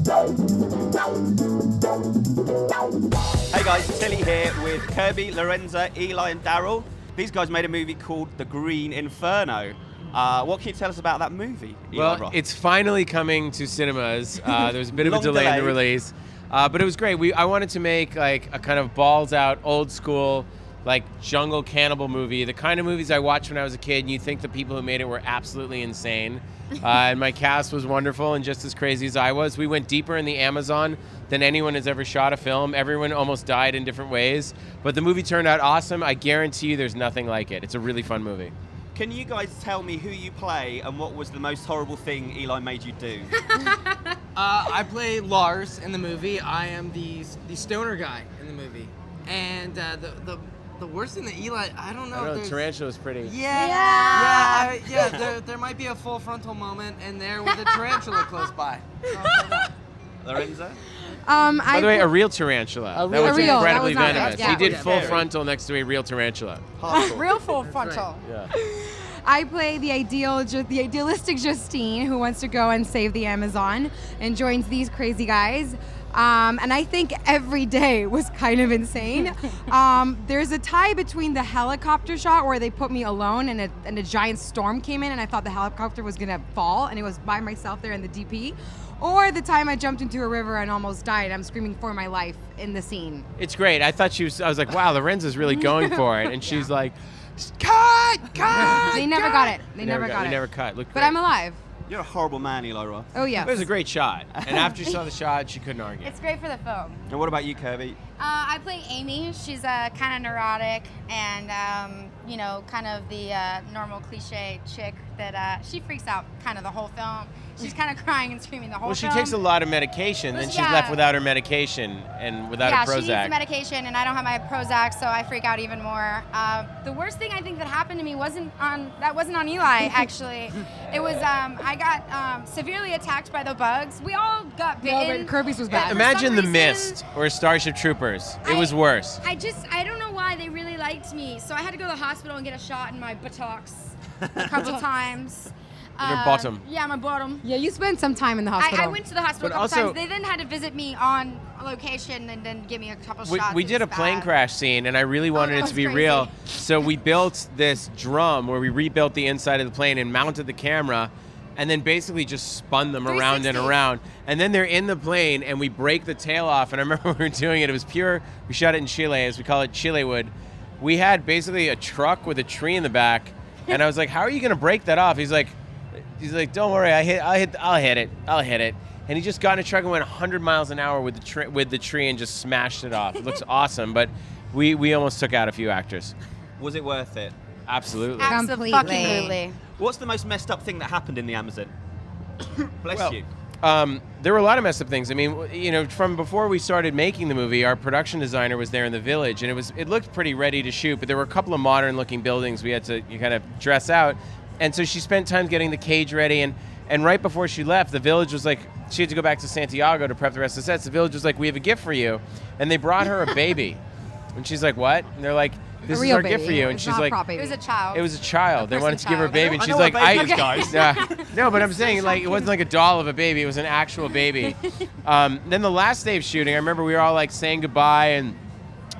Hey guys, Tilly here with Kirby, Lorenza, Eli and Daryl. These guys made a movie called The Green Inferno. What can you tell us about that movie, Eli Roth? It's finally coming to cinemas. There was a bit of a delay in the release, but it was great. I wanted to make like a kind of balls out, old school, like jungle cannibal movie. The kind of movies I watched when I was a kid, and you think the people who made it were absolutely insane. And my cast was wonderful and just as crazy as I was. We went deeper in the Amazon than anyone has ever shot a film. Everyone almost died in different ways, but the movie turned out awesome. I guarantee you there's nothing like it. It's a really fun movie. Can you guys tell me who you play and what was the most horrible thing Eli made you do? I play Lars in the movie. I am the stoner guy in the movie. And the worst thing that Eli, I don't know. The tarantula was pretty. Yeah. There might be a full frontal moment in there with a tarantula close by. Lorenza? By the way, a real tarantula. That was real, incredibly that was venomous. yeah. He did Yeah. full frontal next to a real tarantula. Real full frontal. Yeah. I play the idealistic Justine who wants to go and save the Amazon and joins these crazy guys. And I think every day was kind of insane. There's a tie between the helicopter shot where they put me alone and a giant storm came in and I thought the helicopter was gonna fall and it was by myself there in the DP. Or the time I jumped into a river and almost died. I'm screaming for my life in the scene. It's great. I was like, wow, Lorenza's really going for it. And she's like, cut! They never got it. They never got it. We never cut. Look, But I'm alive. You're a horrible man, Eli Roth. Oh, yeah. It was a great shot. And after she saw the shot, she couldn't argue. It's great for the film. And what about you, Kirby? I play Amy. She's kind of neurotic and, kind of the normal cliche chick that she freaks out kind of the whole film. She's kind of crying and screaming the whole film. Well, she takes a lot of medication, then she's left without her medication and without a Prozac. Yeah, she needs the medication, and I don't have my Prozac, so I freak out even more. The worst thing I think that happened to me wasn't on Eli, actually. It was, I got severely attacked by the bugs. We all got bitten. No, but Kirby's was bad. Imagine The Mist or Starship Troopers. It was worse. I don't know why they really liked me, so I had to go to the hospital and get a shot in my buttocks a couple times. Your bottom. Yeah, my bottom. Yeah, you spent some time in the hospital. I went to the hospital But a couple also- times. They then had to visit me on location and then give me a couple shots. We did a plane crash scene, and I really wanted it that to be was real. crazy. So we built this drum where we rebuilt the inside of the plane and mounted the camera, and then basically just spun them around and 360. around. And then they're in the plane, and we break the tail off. And I remember we were doing it. It was pure. We shot it in Chile, as we call it, Chile wood. We had basically a truck with a tree in the back, and I was like, "How are you gonna break that off?" He's like, "Don't worry, I'll hit it." And he just got in a truck and went 100 miles an hour with the tree and just smashed it off. It looks awesome, but we almost took out a few actors. Was it worth it? Absolutely. Absolutely. What's the most messed up thing that happened in the Amazon? Bless you. There were a lot of messed up things. I mean, from before we started making the movie, our production designer was there in the village, and it looked pretty ready to shoot, but there were a couple of modern-looking buildings we had to kind of dress out. And so she spent time getting the cage ready, and right before she left, the village was like, she had to go back to Santiago to prep the rest of the sets. The village was like, "We have a gift for you," and they brought her a baby, and she's like, "What?" And they're like, "This is our gift for you," and she's like, It was a child. "It was a child." They wanted to give her a child. baby, and I she's know like, what babies, guys. Yeah. No, but I'm saying, like, it wasn't like a doll of a baby; it was an actual baby. Then the last day of shooting, I remember we were all like saying goodbye, and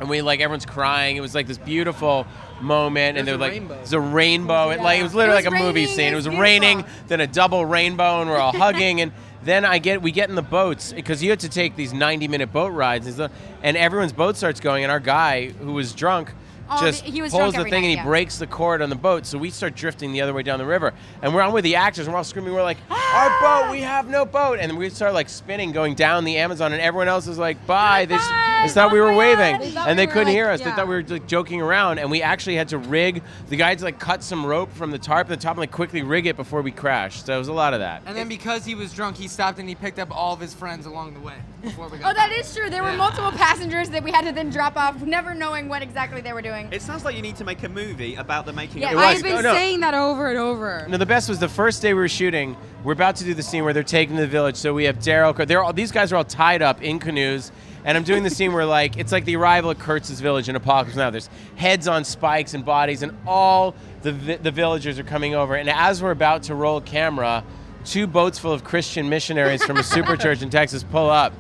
we like everyone's crying. It was like this beautiful moment, and there was like there's a rainbow. It was literally like a movie scene. It was raining, then a double rainbow, and we're all hugging. And then we get in the boats because you had to take these 90-minute boat rides, and everyone's boat starts going, and our guy who was drunk just he was pulls drunk the every thing night, and he yeah. breaks the cord on the boat, so we start drifting the other way down the river, and we're on with the actors, and we're all screaming, we're like, "Our boat, we have no boat!" And then we start like spinning, going down the Amazon, and everyone else is like, "Bye!" They thought we were waving, and they couldn't hear us. They thought we were like joking around, and we actually had to rig. The guy had to like cut some rope from the tarp at the top and like quickly rig it before we crashed. So it was a lot of that. And then because he was drunk, he stopped and he picked up all of his friends along the way before we got Oh, that is true. There were multiple passengers that we had to then drop off, never knowing what exactly they were doing. It sounds like you need to make a movie about the making Yeah, of I've been saying that over and over. No, the best was the first day we were shooting. We're about to do the scene where they're taken to the village. So we have Daryl. These guys are all tied up in canoes, and I'm doing the scene where like it's like the arrival at Kurtz's village in Apocalypse Now. There's heads on spikes and bodies, and all the villagers are coming over. And as we're about to roll camera, 2 boats full of Christian missionaries from a super church in Texas pull up,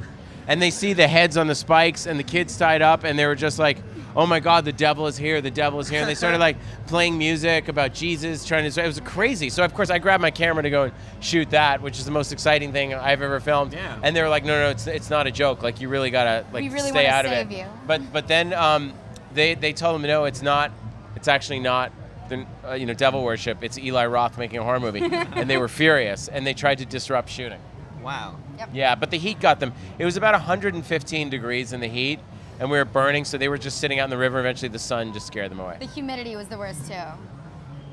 and they see the heads on the spikes and the kids tied up, and they were just like, oh my God, the devil is here, the devil is here. And they started like playing music about Jesus, it was crazy. So of course I grabbed my camera to go and shoot that, which is the most exciting thing I've ever filmed. Yeah. And they were like, no, it's not a joke. Like you really gotta like We really stay wanna out of it. save you. But then they told them, no, it's not. It's actually not the devil worship. It's Eli Roth making a horror movie. And they were furious, and they tried to disrupt shooting. Wow. Yep. Yeah, but the heat got them. It was about 115 degrees in the heat, and we were burning, so they were just sitting out in the river. Eventually, the sun just scared them away. The humidity was the worst too.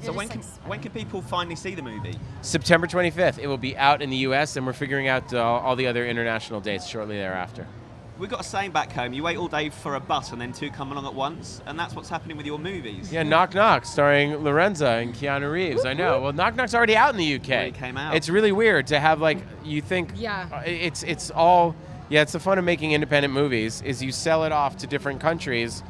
So when can people finally see the movie? September 25th. It will be out in the U.S., and we're figuring out all the other international dates shortly thereafter. We've got a saying back home, you wait all day for a bus and then 2 come along at once, and that's what's happening with your movies. Yeah, Knock Knock, starring Lorenza and Keanu Reeves. I know. Well, Knock Knock's already out in the UK. It came out. It's really weird to have you think. Yeah. It's all. Yeah, it's the fun of making independent movies is you sell it off to different countries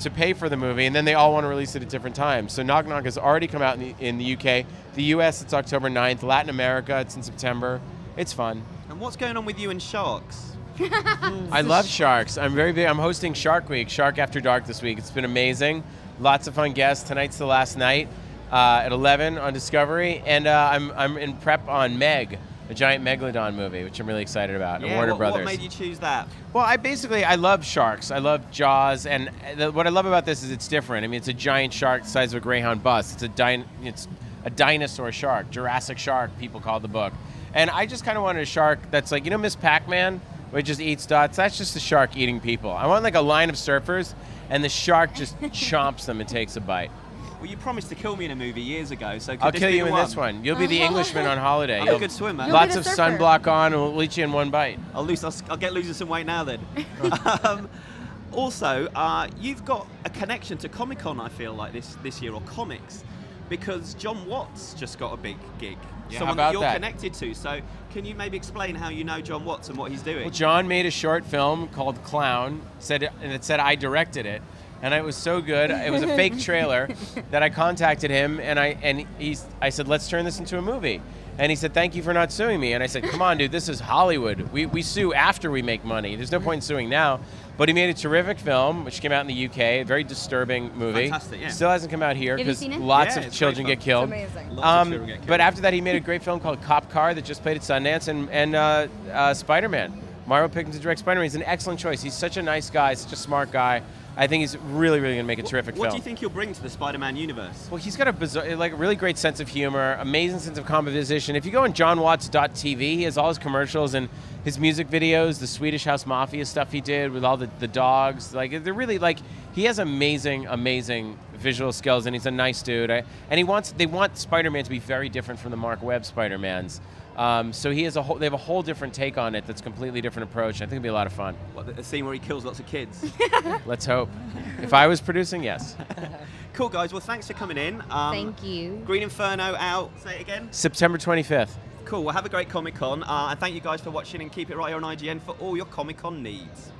to pay for the movie, and then they all want to release it at different times. So Knock Knock has already come out in the UK. The US, it's October 9th. Latin America, it's in September. It's fun. And what's going on with you and sharks? I love sharks. I'm very big. I'm hosting Shark Week, Shark After Dark this week. It's been amazing. Lots of fun guests. Tonight's the last night at 11 on Discovery, and I'm in prep on Meg, a giant megalodon movie, which I'm really excited about. and Warner Brothers. What made you choose that? Well, I love sharks. I love Jaws, and what I love about this is it's different. I mean, it's a giant shark the size of a Greyhound bus. It's a dinosaur shark, Jurassic Shark, people call the book. And I just kind of wanted a shark that's like, Miss Pac-Man, where it just eats dots. That's just a shark eating people. I want like a line of surfers, and the shark just chomps them and takes a bite. Well, you promised to kill me in a movie years ago, so could I'll this kill be you the in this one. You'll be the Englishman on holiday. I'm a good swimmer. You'll Lots be of the surfer. sunblock on, and we'll eat you in one bite. I'll get losing some weight now then. Also, you've got a connection to Comic-Con, I feel like, this year, or comics, because John Watts just got a big gig. Yeah, Someone how about that you're that? connected to. So can you maybe explain how you know John Watts and what he's doing? Well, John made a short film called Clown, and it said I directed it, and it was so good. It was a fake trailer that I contacted him, and I said, let's turn this into a movie. And he said, thank you for not suing me. And I said, come on, dude, this is Hollywood. We sue after we make money. There's no point in suing now. But he made a terrific film, which came out in the UK, a very disturbing movie. Fantastic, yeah. Still hasn't come out here Have you because seen it? lots Yeah, of it's children great get killed. It's amazing. Lots of children get killed. But after that, he made a great film called Cop Car that just played at Sundance, and Spider-Man. Mario picked him to direct Spider-Man. He's an excellent choice. He's such a nice guy, such a smart guy. I think he's really, really going to make a terrific What film. do you think he'll bring to the Spider-Man universe? Well, he's got a bizarre, like a really great sense of humor, amazing sense of composition. If you go on johnwatts.tv, he has all his commercials and his music videos, the Swedish House Mafia stuff he did with all the dogs. Like, they're really like, he has amazing visual skills, and he's a nice dude. They want Spider-Man to be very different from the Mark Webb Spider-Mans. So they have a whole different take on it that's completely different approach. I think it'll be a lot of fun. What, the scene where he kills lots of kids? Let's hope. If I was producing, yes. Cool, guys. Well, thanks for coming in. Thank you. Green Inferno out. Say it again. September 25th. Cool. Well, have a great Comic-Con. And thank you guys for watching, and keep it right here on IGN for all your Comic-Con needs.